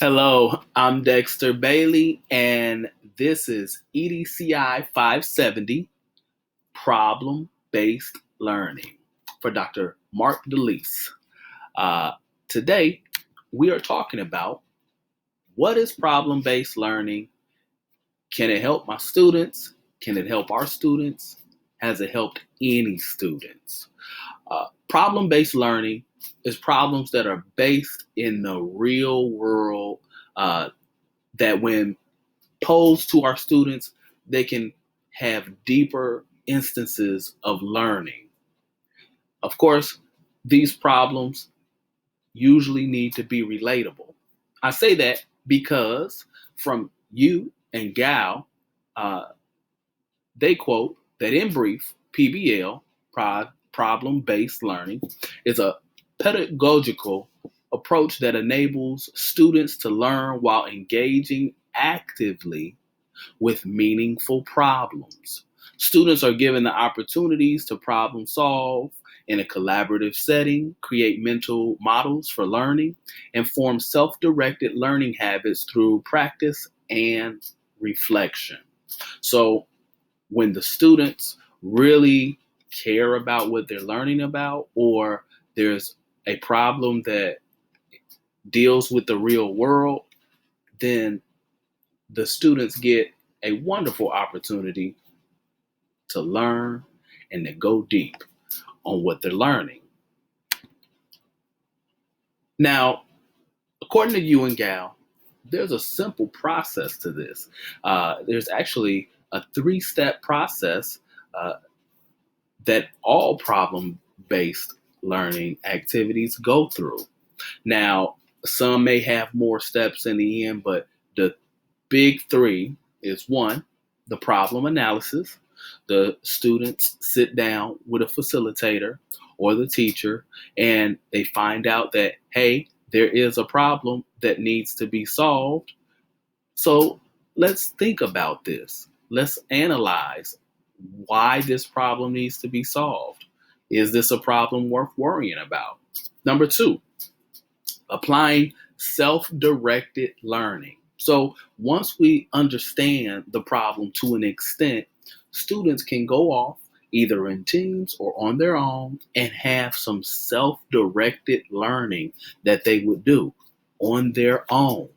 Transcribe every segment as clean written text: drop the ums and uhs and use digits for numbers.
Hello, I'm Dexter Bailey, and this is EDCI 570 Problem Based Learning for Dr. Mark DeLeese. Uh, Today, we are talking about what is problem based learning? Can it help my students? Can it help our students? Has it helped any students? Problem based learning is problems that are based in the real world, uh, that when posed to our students, they can have deeper instances of learning. Of course, these problems usually need to be relatable. I say that because from Yu and Gao, uh, they quote that in brief, PBL, problem based learning, is a pedagogical approach that enables students to learn while engaging actively with meaningful problems. Students are given the opportunities to problem solve in a collaborative setting, create mental models for learning, and form self directed learning habits through practice and reflection. So, when the students really care about what they're learning about, or there's a problem that deals with the real world, then the students get a wonderful opportunity to learn and to go deep on what they're learning. Now, according to Yu and Gal, there's a simple process to this. There's actually a three-step process uh, that all problem-based learning activities go through. Now, some may have more steps in the end, but the big three is one, the problem analysis. The students sit down with a facilitator or the teacher and they find out that, hey, there is a problem that needs to be solved. So let's think about this. Let's analyze why this problem needs to be solved. Is this a problem worth worrying about? Number two, applying self directed learning. So once we understand the problem to an extent, students can go off either in teams or on their own and have some self directed learning that they would do on their own.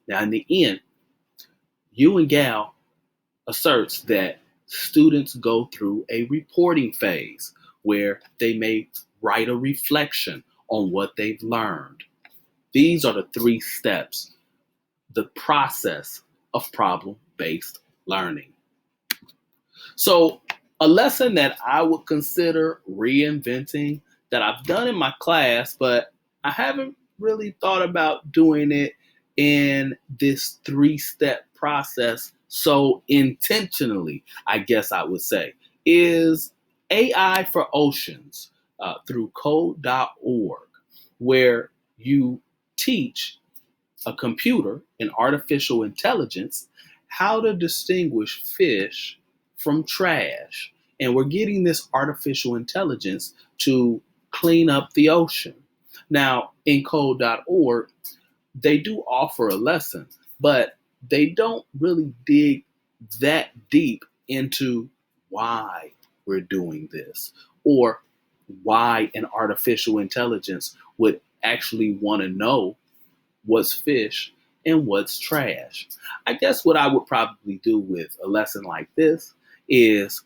Now, in the end, Yu and Gal asserts that students go through a reporting phase where they may write a reflection on what they've learned. These are the three steps, the process of problem based learning. So, a lesson that I would consider reinventing that I've done in my class, but I haven't really thought about doing it in this three-step process so intentionally, I guess I would say, is AI for Oceans through code.org, where you teach a computer, an artificial intelligence, how to distinguish fish from trash. And we're getting this artificial intelligence to clean up the ocean. Now, in code.org, they do offer a lesson, but they don't really dig that deep into why we're doing this or why an artificial intelligence would actually want to know what's fish and what's trash. I guess what I would probably do with a lesson like this is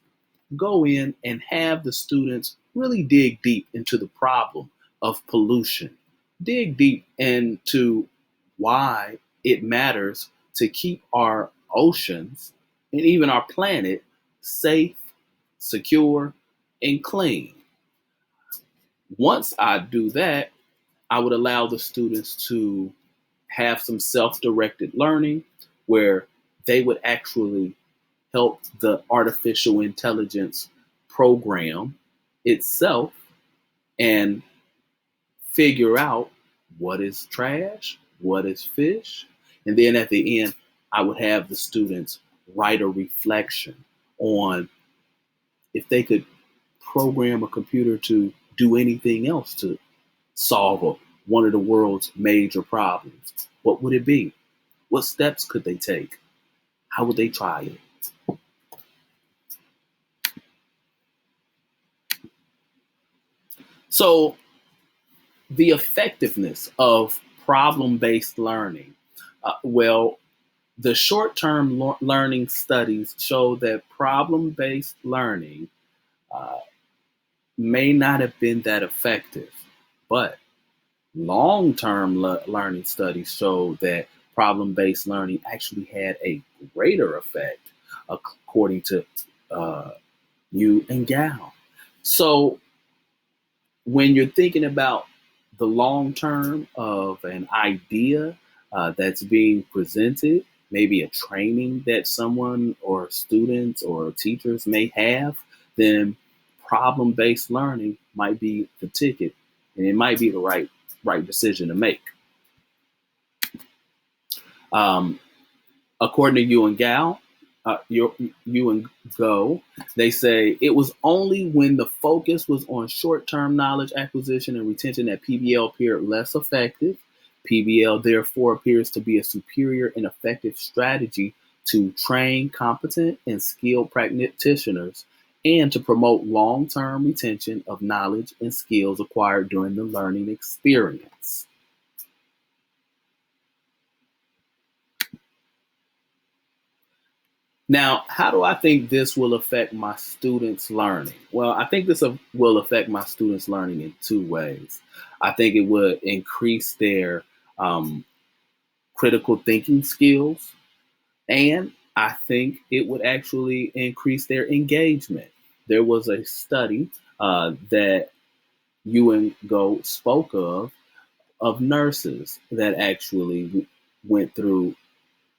go in and have the students really dig deep into the problem of pollution, dig deep into why it matters to keep our oceans and even our planet safe, secure, and clean. Once I do that, I would allow the students to have some self directed learning where they would actually help the artificial intelligence program itself and figure out what is trash, what is fish. And then at the end, I would have the students write a reflection on if they could program a computer to do anything else to solve a one of the world's major problems, what would it be? What steps could they take? How would they try it? So, the effectiveness of problem based learning. Well, the short term learning studies show that problem based learning uh, may not have been that effective, but long term learning studies show that problem based learning actually had a greater effect, according to uh, Yu and Gao. So, when you're thinking about the long term of an idea that's being presented, maybe a training that someone or students or teachers may have, then problem based learning might be the ticket, and it might be the right decision to make. Um, According to Yu and Gao, Yu and Go, they say it was only when the focus was on short-term knowledge acquisition and retention that PBL appeared less effective. PBL therefore appears to be a superior and effective strategy to train competent and skilled practitioners and to promote long-term retention of knowledge and skills acquired during the learning experience. Now, how do I think this will affect my students' learning? Well, I think this will affect my students' learning in two ways. I think it would increase their um, critical thinking skills, and I think it would actually increase their engagement. There was a study that you and Go spoke of nurses that actually went through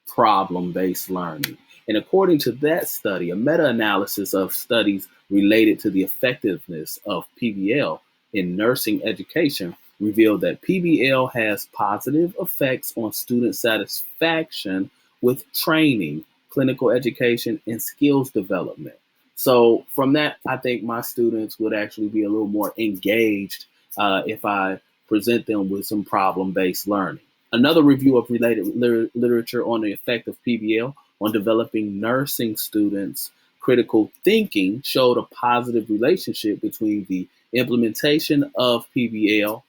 problem based learning. And according to that study, a meta analysis of studies related to the effectiveness of PBL in nursing education revealed that PBL has positive effects on student satisfaction with training, clinical education, and skills development. So, from that, I think my students would actually be a little more engaged if I present them with some problem based learning. Another review of related literature on the effect of PBL on developing nursing students' critical thinking showed a positive relationship between the implementation of PBL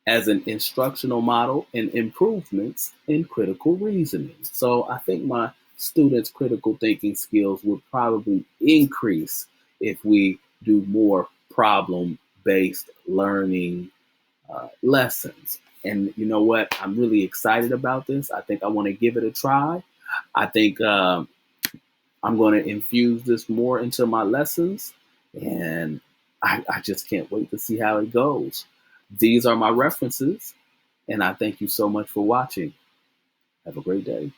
as an instructional model and improvements in critical reasoning. So I think my students' critical thinking skills would probably increase if we do more problem based learning lessons. And you know what? I'm really excited about this. I think I want to give it a try. I think I'm going to infuse this more into my lessons. And I just can't wait to see how it goes. These are my references. And I thank you so much for watching. Have a great day.